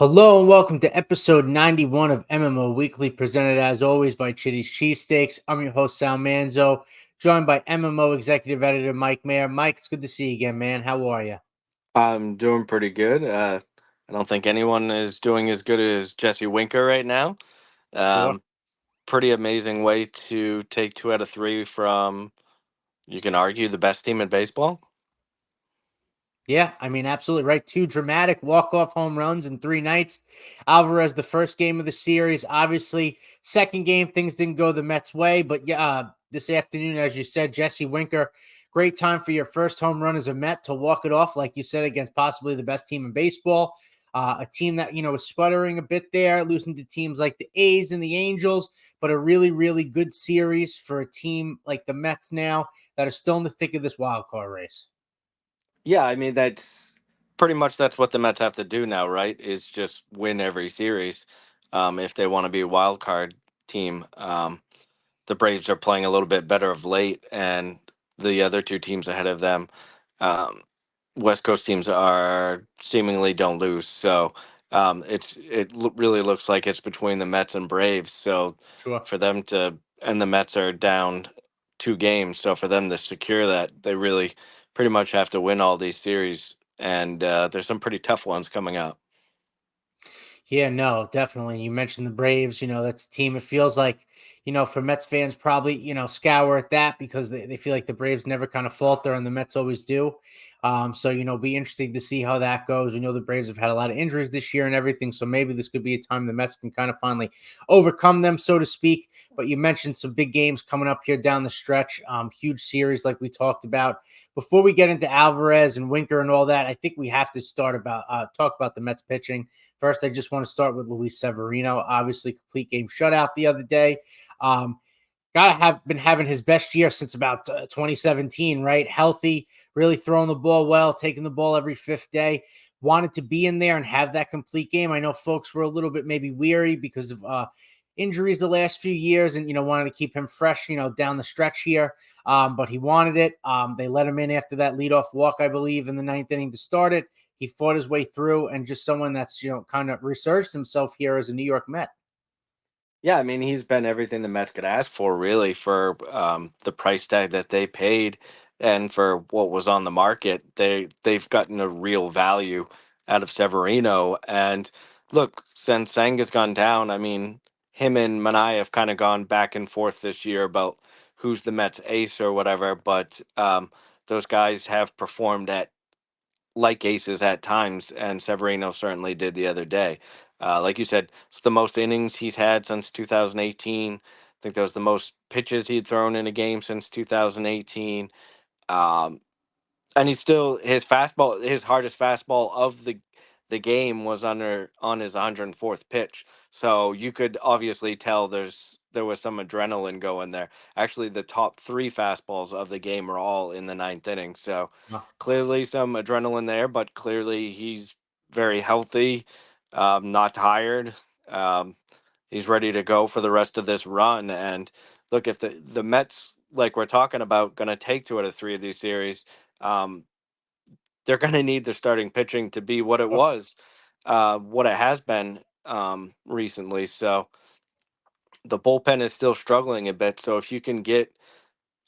Hello and welcome to episode 91 of MMO Weekly, presented as always by Chitty's Cheesesteaks. I'm your host, Sal Manzo, joined by MMO executive editor Mike Mayer. Mike, it's good to see you again, man. How are you? I'm doing pretty good. I don't think anyone is doing as good as Jesse Winker right now. Sure. Um, Pretty amazing way to take 2 out of 3 from, you can argue, the best team in baseball. Yeah, I mean, absolutely right. Two dramatic walk-off home runs in 3 nights. Alvarez, the first game of the series. Obviously, second game, things didn't go the Mets' way. But yeah, this afternoon, as you said, Jesse Winker, great time for your first home run as a Met to walk it off, like you said, against possibly the best team in baseball. A team that, was sputtering a bit there, losing to teams like the A's and the Angels, but a really, really good series for a team like the Mets now that are still in the thick of this wild card race. Yeah, I mean that's pretty much that's what the Mets have to do now, right? Is just win every series if they want to be a wild card team. The Braves are playing a little bit better of late, and the other two teams ahead of them, um, West Coast teams, are seemingly don't lose. So really looks like it's between the Mets and Braves. So Sure. for them to and the Mets are down 2 games. So for them to secure that, they really pretty much have to win all these series. And there's some pretty tough ones coming up. Yeah, no, definitely. You mentioned the Braves, that's a team. It feels like, for Mets fans, probably, scour at that because they feel like the Braves never kind of falter and the Mets always do. So, be interesting to see how that goes. We know the Braves have had a lot of injuries this year and everything. So maybe this could be a time the Mets can kind of finally overcome them, so to speak. But you mentioned some big games coming up here down the stretch. Huge series like we talked about. Before we get into Alvarez and Winker and all that, I think we have to talk about the Mets pitching. First, I just want to start with Luis Severino. Obviously, complete game shutout the other day. Um, Gotta have been having his best year since about 2017, right? Healthy, really throwing the ball well, taking the ball every fifth day. Wanted to be in there and have that complete game. I know folks were a little bit maybe weary because of injuries the last few years, and wanted to keep him fresh, down the stretch here. But he wanted it. They let him in after that leadoff walk, I believe, in the ninth inning to start it. He fought his way through, and just someone that's kind of resurged himself here as a New York Met. Yeah, I mean, he's been everything the Mets could ask for, really, for the price tag that they paid and for what was on the market. They've gotten a real value out of Severino. And look, since Sanga's gone down, I mean, him and Manaea have kind of gone back and forth this year about who's the Mets ace or whatever. But those guys have performed at like aces at times, and Severino certainly did the other day. Like you said, it's the most innings he's had since 2018. I think that was the most pitches he'd thrown in a game since 2018. Um, and he's still his hardest fastball of the game was on his 104th pitch. So you could obviously tell there was some adrenaline going there. Actually, the top 3 fastballs of the game are all in the ninth inning. So clearly some adrenaline there, but clearly he's very healthy, not tired. Um, he's ready to go for the rest of this run. And look, if the Mets, like we're talking about, going to take 2 out of 3 of these series, um, they're going to need their starting pitching to be what it has been recently. So the bullpen is still struggling a bit. So if you can get,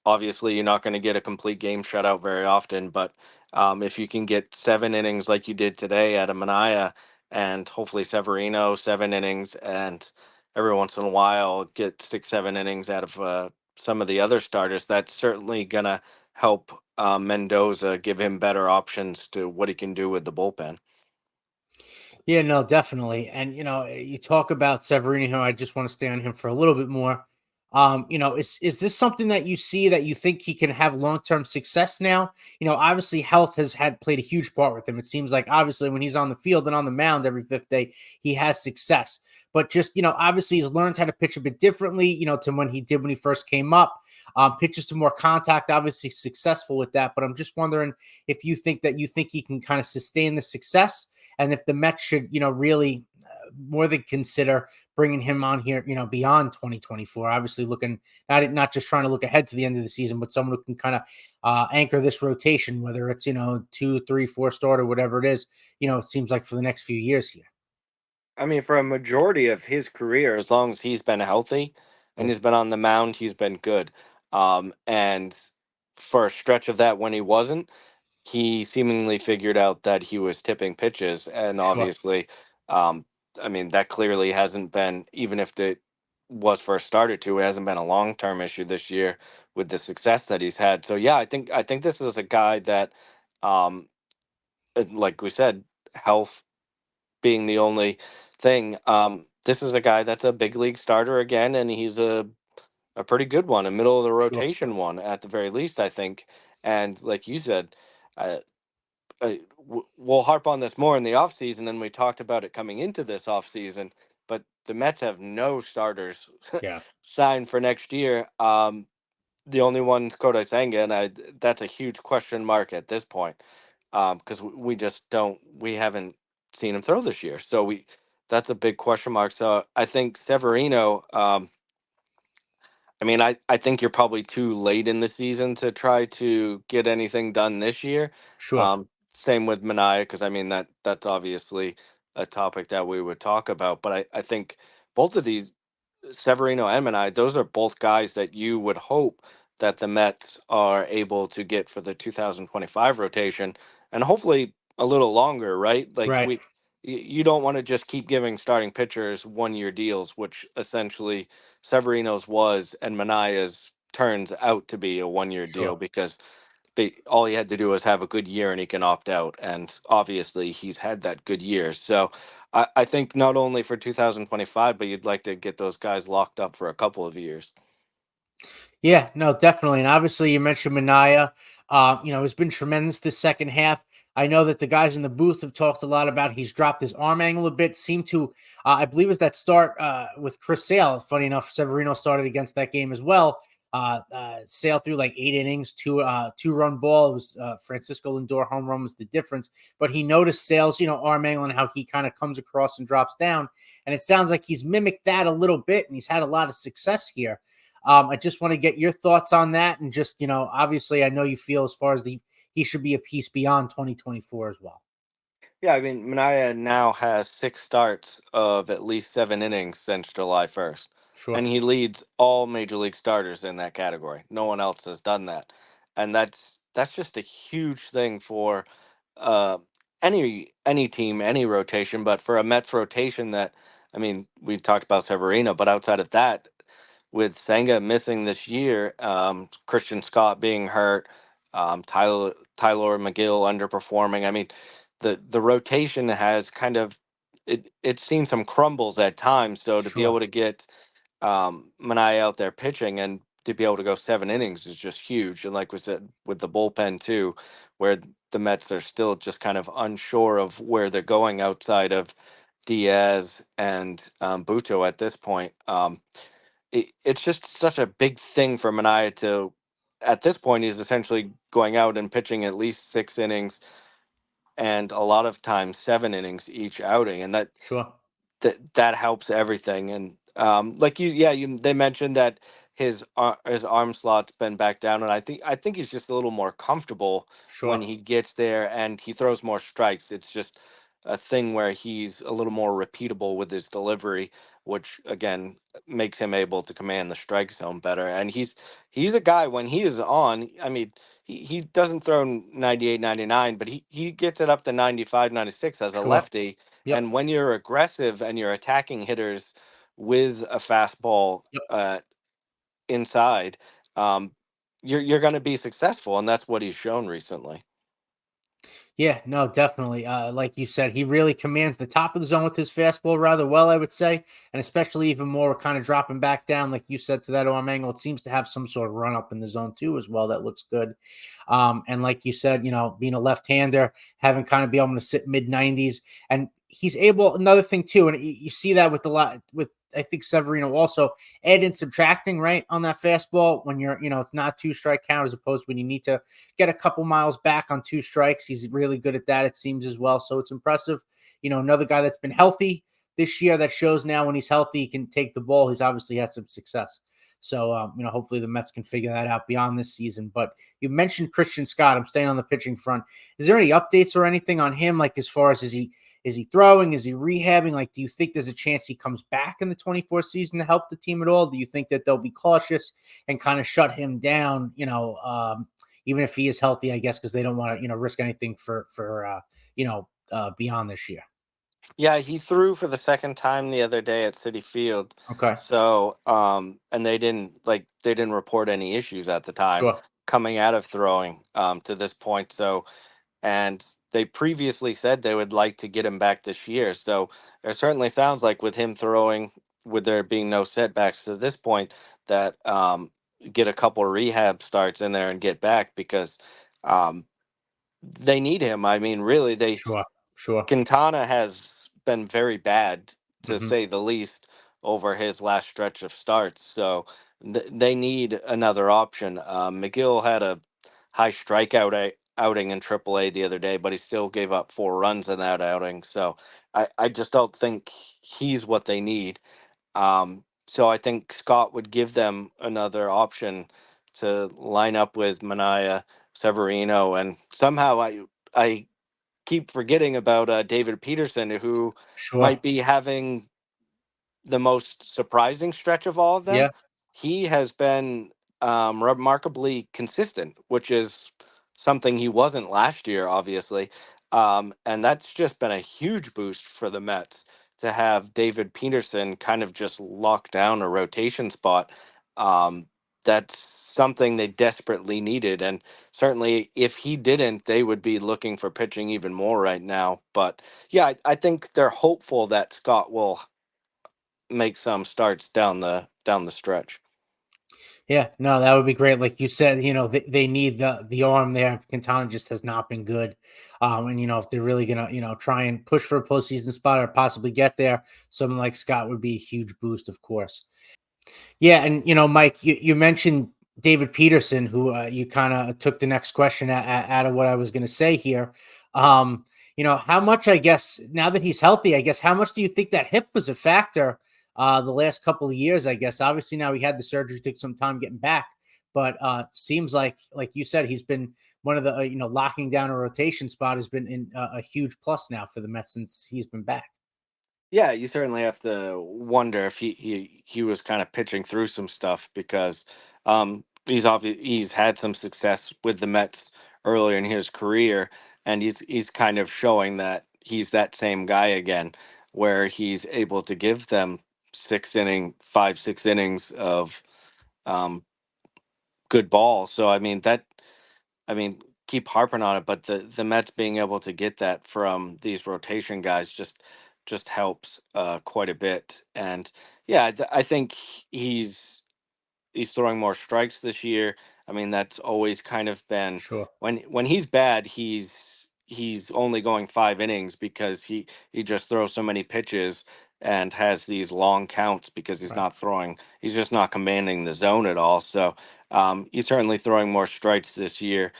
obviously, you're not going to get a complete game shutout very often, but if you can get 7 innings like you did today out of Manaea, and hopefully Severino 7 innings, and every once in a while get 6, 7 innings out of some of the other starters, that's certainly going to help Mendoza, give him better options to what he can do with the bullpen. Yeah, no, definitely. And you talk about Severino. I just want to stay on him for a little bit more. Is this something that you see that you think he can have long-term success now? Obviously health has had played a huge part with him. It seems like obviously when he's on the field and on the mound every fifth day, he has success. But just, obviously he's learned how to pitch a bit differently, to when he did when he first came up. Pitches to more contact, obviously successful with that. But I'm just wondering if you think he can kind of sustain the success, and if the Mets should, really more than consider bringing him on here, beyond 2024. Obviously, looking not just trying to look ahead to the end of the season, but someone who can kind of anchor this rotation, whether it's 2, 3, 4 starter, whatever it is. It seems like for the next few years here. I mean, for a majority of his career, as long as he's been healthy and Sure. he's been on the mound, he's been good. And for a stretch of that when he wasn't, he seemingly figured out that he was tipping pitches. And Sure. obviously, um, I mean, that clearly hasn't been, even if it was for a start or two, it hasn't been a long term issue this year with the success that he's had. So yeah, I think this is a guy that, um, like we said, health being the only thing. This is a guy that's a big league starter again, and he's a pretty good one, a middle of the Sure. rotation one at the very least, I think. And like you said, uh, we'll harp on this more in the offseason, and we talked about it coming into this offseason. But the Mets have no starters Yeah. signed for next year. The only one's Kodai Senga, and that's a huge question mark at this point, because we just don't, we haven't seen him throw this year, so we that's a big question mark. So I think Severino. I mean, I think you're probably too late in the season to try to get anything done this year. Sure. Same with Manaea, because I mean that's obviously a topic that we would talk about. But I think both of these, Severino and Manaea, those are both guys that you would hope that the Mets are able to get for the 2025 rotation, and hopefully a little longer, right? Like Right. you don't want to just keep giving starting pitchers 1 year deals, which essentially Severino's was and Manaea's turns out to be a 1 year deal Sure. because all he had to do was have a good year and he can opt out. And obviously he's had that good year. So I think not only for 2025, but you'd like to get those guys locked up for a couple of years. Yeah, no, definitely. And obviously, you mentioned Manaea. Has been tremendous this second half. I know that the guys in the booth have talked a lot about he's dropped his arm angle a bit. Seemed to, I believe, it was that start with Chris Sale. Funny enough, Severino started against that game as well. Sale threw like 8 innings, two-run ball. It was Francisco Lindor home run was the difference. But he noticed Sale's, arm angle and how he kind of comes across and drops down. And it sounds like he's mimicked that a little bit, and he's had a lot of success here. I just want to get your thoughts on that, and just obviously, I know you feel as far as he should be a piece beyond 2024 as well. Yeah, I mean, Manaea now has 6 starts of at least 7 innings since July 1st. Sure. And he leads all major league starters in that category. No one else has done that. And that's just a huge thing for uh, any team, any rotation, but for a Mets rotation that, I mean, we talked about Severino, but outside of that, with Senga missing this year, Christian Scott being hurt, Tyler McGill underperforming. I mean, the rotation has kind of it's seen some crumbles at times. So to be Sure. able to get Manaea out there pitching and to be able to go 7 innings is just huge. And like we said with the bullpen too, where the Mets are still just kind of unsure of where they're going outside of Diaz and Buto at this point. It's just such a big thing for Manaea to, at this point, he's essentially going out and pitching at least 6 innings and a lot of times 7 innings each outing, and Sure. that helps everything. And like they mentioned that his arm slot's been back down, and I think he's just a little more comfortable when Sure. he gets there and he throws more strikes. It's just a thing where he's a little more repeatable with his delivery, which again makes him able to command the strike zone better. And he's a guy when he is on. I mean, he doesn't throw 98, 99, but he gets it up to 95, 96 as a Sure. lefty. Yep. And when you're aggressive and you're attacking hitters with a fastball Yep. inside, um, you're going to be successful, and that's what he's shown recently. Yeah, no, definitely. Like you said, he really commands the top of the zone with his fastball rather well, I would say, and especially even more kind of dropping back down, like you said, to that arm angle. It seems to have some sort of run up in the zone too, as well. That looks good. And like you said, being a left-hander, having kind of be able to sit mid 90s, and he's able. Another thing too, and you see that with a lot with. I think Severino also add in subtracting right on that fastball when it's not two strike count as opposed to when you need to get a couple miles back on two strikes. He's really good at that, it seems, as well. So it's impressive. Another guy that's been healthy this year that shows now when he's healthy, he can take the ball. He's obviously had some success. So, hopefully the Mets can figure that out beyond this season. But you mentioned Christian Scott. I'm staying on the pitching front. Is there any updates or anything on him? Like, as far as is he throwing? Is he rehabbing? Like, do you think there's a chance he comes back in the 24 season to help the team at all? Do you think that they'll be cautious and kind of shut him down? Even if he is healthy, I guess, because they don't want to, risk anything beyond this year. Yeah, he threw for the second time the other day at City Field. Okay, So, and they didn't report any issues at the time sure, coming out of throwing to this point. So, and they previously said they would like to get him back this year. So it certainly sounds like with him throwing, with there being no setbacks to this point, that get a couple rehab starts in there and get back because um, they need him. I mean, really, sure, sure. Quintana has been very bad, to Hmm. say the least, over his last stretch of starts. So they need another option. McGill had a high strikeout outing in AAA the other day, but he still gave up 4 runs in that outing. So I just don't think he's what they need. So I think Scott would give them another option to line up with Manaea, Severino, and somehow I keep forgetting about David Peterson, who Sure. might be having the most surprising stretch of all of them. Yeah. He has been remarkably consistent, which is something he wasn't last year, obviously. And that's just been a huge boost for the Mets to have David Peterson kind of just lock down a rotation spot. Um, that's something they desperately needed. And certainly, if he didn't, they would be looking for pitching even more right now. But yeah, I think they're hopeful that Scott will make some starts down the stretch. Yeah, no, that would be great. Like you said, they need the arm there. Quintana just has not been good. And if they're really gonna, try and push for a postseason spot or possibly get there, someone like Scott would be a huge boost, of course. Yeah, and Mike, you mentioned David Peterson, who you kind of took the next question out of what I was going to say here. How much, I guess, now that he's healthy, I guess, how much do you think that hip was a factor the last couple of years? I guess obviously now he had the surgery, took some time getting back, but seems like you said, he's been one of the locking down a rotation spot has been a huge plus now for the Mets since he's been back. Yeah, you certainly have to wonder if he was kind of pitching through some stuff because he's had some success with the Mets earlier in his career, and he's kind of showing that he's that same guy again, where he's able to give them 5 6 innings of um, good ball. So I mean, keep harping on it, but the Mets being able to get that from these rotation guys just helps quite a bit. And yeah, I think he's throwing more strikes this year. I mean, that's always kind of been Sure. when he's bad, he's only going 5 innings because he just throws so many pitches and has these long counts because Right. he's just not commanding the zone at all. So he's certainly throwing more strikes this year,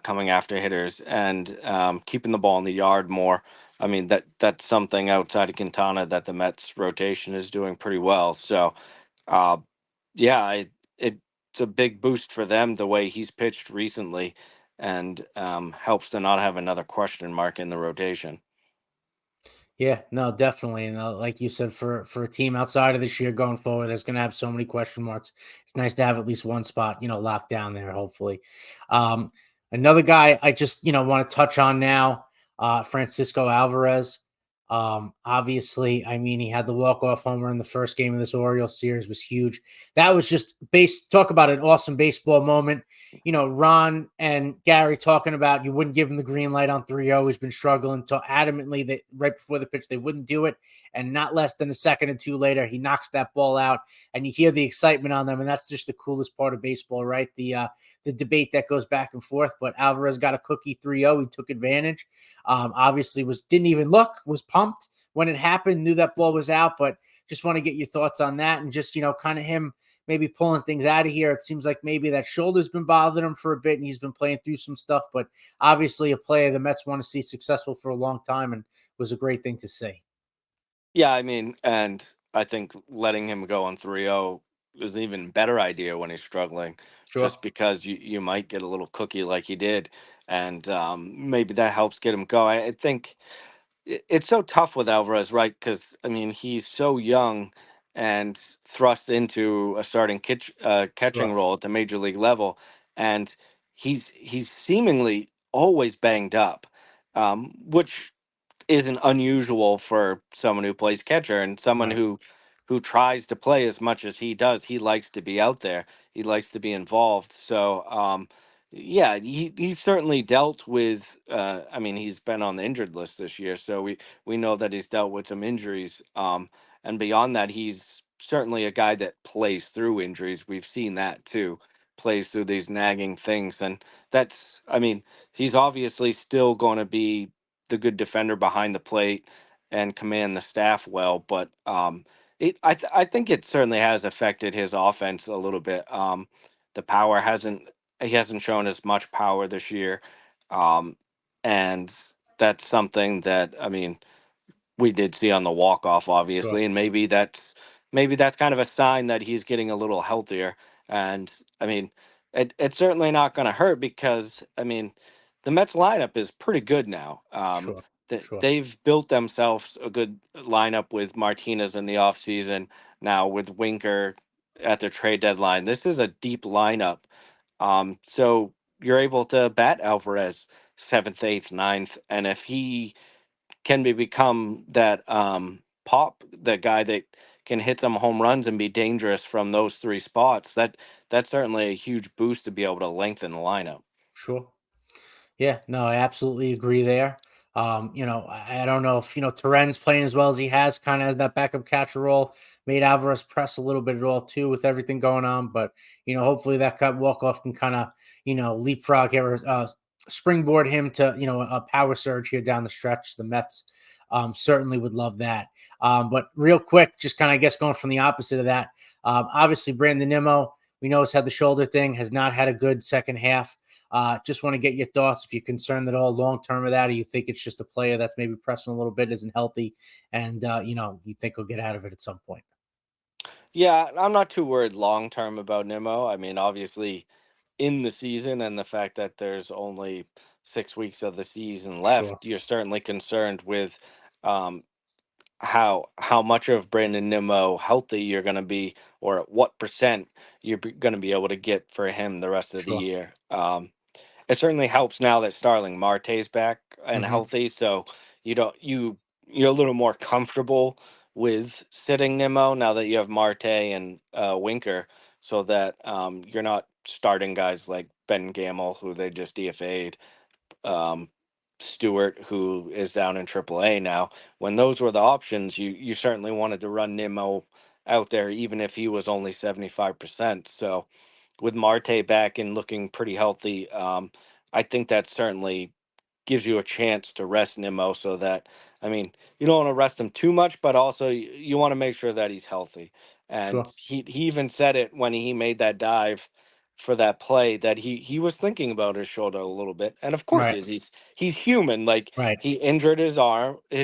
coming after hitters and keeping the ball in the yard more. I mean that's something outside of Quintana that the Mets rotation is doing pretty well. So uh, yeah, it's a big boost for them the way he's pitched recently, and helps to not have another question mark in the rotation. Yeah, no, definitely. And like you said, for a team outside of this year going forward, that's going to have so many question marks. It's nice to have at least one spot, locked down there. Hopefully, um, another guy I just want to touch on now, Francisco Alvarez. Obviously, I mean, he had the walk-off homer in the first game of this Orioles series, was huge. That was just talk about an awesome baseball moment. Ron and Gary talking about you wouldn't give him the green light on 3-0. He's been struggling so adamantly that right before the pitch they wouldn't do it. And not less than a second or two later, he knocks that ball out. And you hear the excitement on them. And that's just the coolest part of baseball, right? The debate that goes back and forth. But Alvarez got a cookie 3-0. He took advantage. Obviously didn't even look, was pumped when it happened, knew that ball was out. But just want to get your thoughts on that and just, kind of him maybe pulling things out of here. It seems like maybe that shoulder's been bothering him for a bit and he's been playing through some stuff, but obviously a player the Mets want to see successful for a long time and was a great thing to see. Yeah, I mean, and I think letting him go on 3-0 is an even better idea when he's struggling, Sure. just because you might get a little cookie like he did, and maybe that helps get him going. I think it's so tough with Alvarez, right? Because I mean, he's so young and thrust into a starting catching Sure. role at the major league level, and he's seemingly always banged up, which isn't unusual for someone who plays catcher and someone Right. who tries to play as much as he does. He likes to be out there. He likes to be involved. So yeah, he's certainly dealt with I mean, he's been on the injured list this year, so we know that he's dealt with some injuries. And beyond that, he's certainly a guy that plays through injuries. We've seen that too. Plays through these nagging things. And that's I mean, he's obviously still going to be the good defender behind the plate and command the staff well. But I think it certainly has affected his offense a little bit. The power hasn't he hasn't shown as much power this year, um, and that's something that I mean we did see on the walk off, Sure. obviously, and maybe that's kind of a sign that he's getting a little healthier. And I mean, it's certainly not going to hurt because I mean, the Mets lineup is pretty good now. Sure. Sure. They've built themselves a good lineup with Martinez in the offseason, now with Winker at the trade deadline. This is a deep lineup. So you're able to bat Alvarez seventh, eighth, ninth, and if he can become that pop, the guy that can hit some home runs and be dangerous from those three spots. That's certainly a huge boost to be able to lengthen the lineup. Sure. Yeah, no, I absolutely agree there. I don't know if Terren's playing as well as he has, kind of that backup catcher role, made Alvarez press a little bit at all too with everything going on. But hopefully that cut walk off can kind of leapfrog here, springboard him to a power surge here down the stretch. The Mets certainly would love that. But real quick, just kind of I guess going from the opposite of that, obviously Brandon Nimmo, we know has had the shoulder thing, has not had a good second half. Just want to get your thoughts if you're concerned at all long term of that, or you think it's just a player that's maybe pressing a little bit, isn't healthy, and you think he'll get out of it at some point. Yeah, I'm not too worried long term about Nimmo. I mean, obviously, in the season and the fact that there's only 6 weeks of the season left, Sure, you're certainly concerned with um, how much of Brandon Nimmo healthy you're going to be, or what percent you're going to be able to get for him the rest of the sure. year. It certainly helps now that Starling Marte's back and Hmm. healthy, so you don't you're a little more comfortable with sitting Nimmo now that you have Marte and Winker, so that you're not starting guys like Ben Gamel who they just DFA'd, um, Stewart, who is down in AAA now. When those were the options, you certainly wanted to run Nimmo out there, even if he was only 75%. So with Marte back and looking pretty healthy, I think that certainly gives you a chance to rest Nimmo so that I mean you don't want to rest him too much, but also you want to make sure that he's healthy. And Sure. he even said it when he made that dive for that play that he was thinking about his shoulder a little bit. And of course he Right. is. He's human. Like Right. he injured his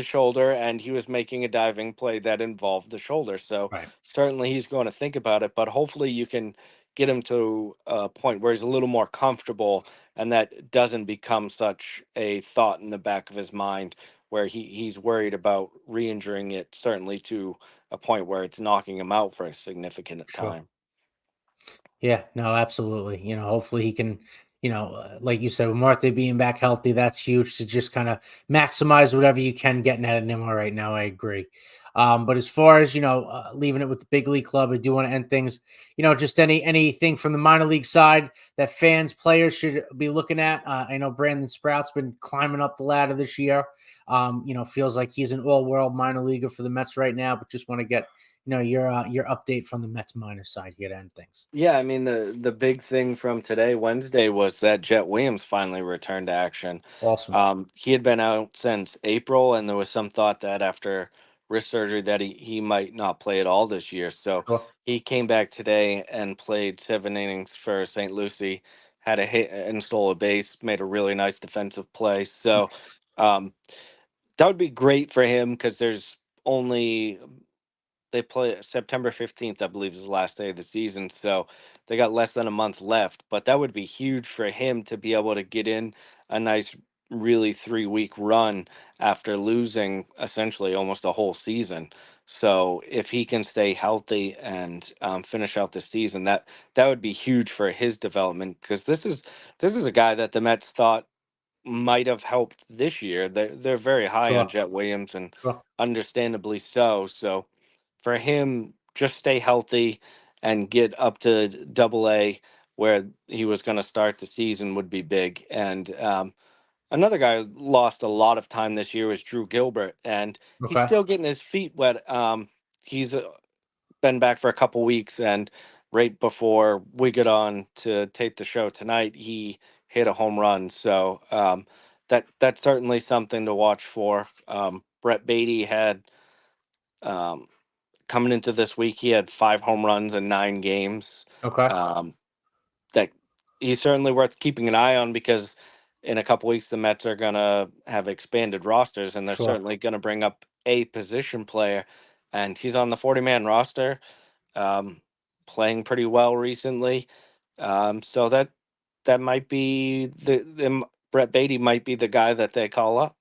shoulder, and he was making a diving play that involved the shoulder. So Right. certainly he's going to think about it. But hopefully you can get him to a point where he's a little more comfortable and that doesn't become such a thought in the back of his mind where he's worried about re-injuring it, certainly to a point where it's knocking him out for a significant Sure. time. Yeah, no, absolutely. Hopefully he can, like you said, with Marte being back healthy, that's huge to just kind of maximize whatever you can getting out of Nimmo right now. I agree. But as far as leaving it with the big league club, I do want to end things. Just anything from the minor league side that fans, players should be looking at. I know Brandon Sprout's been climbing up the ladder this year. Feels like he's an all-world minor leaguer for the Mets right now. But just want to get your update from the Mets minor side here to end things. Yeah, I mean the big thing from today, Wednesday, was that Jet Williams finally returned to action. Awesome. He had been out since April, and there was some thought that after wrist surgery that he might not play at all this year. So Sure. he came back today and played 7 innings for St. Lucie, had a hit and stole a base, made a really nice defensive play. So Nice. um, that would be great for him because there's only they play September 15th, I believe, is the last day of the season. So they got less than a month left. But that would be huge for him to be able to get in a nice, really 3 week run after losing essentially almost a whole season. So if he can stay healthy and finish out the season, that would be huge for his development, because this is a guy that the Mets thought might have helped this year. They're very high on Sure. Jet Williams, and Sure. understandably so. So for him, just stay healthy and get up to Double A, where he was going to start the season, would be big. And another guy who lost a lot of time this year was Drew Gilbert, and he's Okay. still getting his feet wet. He's been back for a couple weeks, and right before we get on to tape the show tonight, he hit a home run. So that's certainly something to watch for. Brett Beatty had um, coming into this week, he had 5 home runs in 9 games. Okay. Um, that he's certainly worth keeping an eye on, because in a couple weeks the Mets are gonna have expanded rosters, and they're Sure. certainly gonna bring up a position player, and he's on the 40-man roster, um, playing pretty well recently. So that might be Brett Beatty might be the guy that they call up.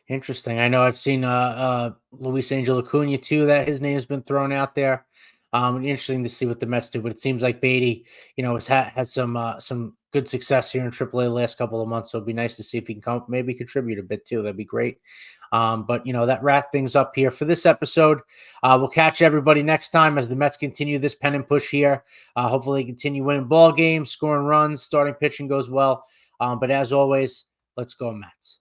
Interesting. I know I've seen Luis Angel Acuna too. That his name's been thrown out there. Interesting to see what the Mets do, but it seems like Beatty, has some good success here in AAA the last couple of months. So it'd be nice to see if he can come maybe contribute a bit too. That'd be great. But that wrap things up here for this episode. We'll catch everybody next time as the Mets continue this pen and push here. Hopefully, continue winning ball games, scoring runs, starting pitching goes well. But as always, let's go Mets.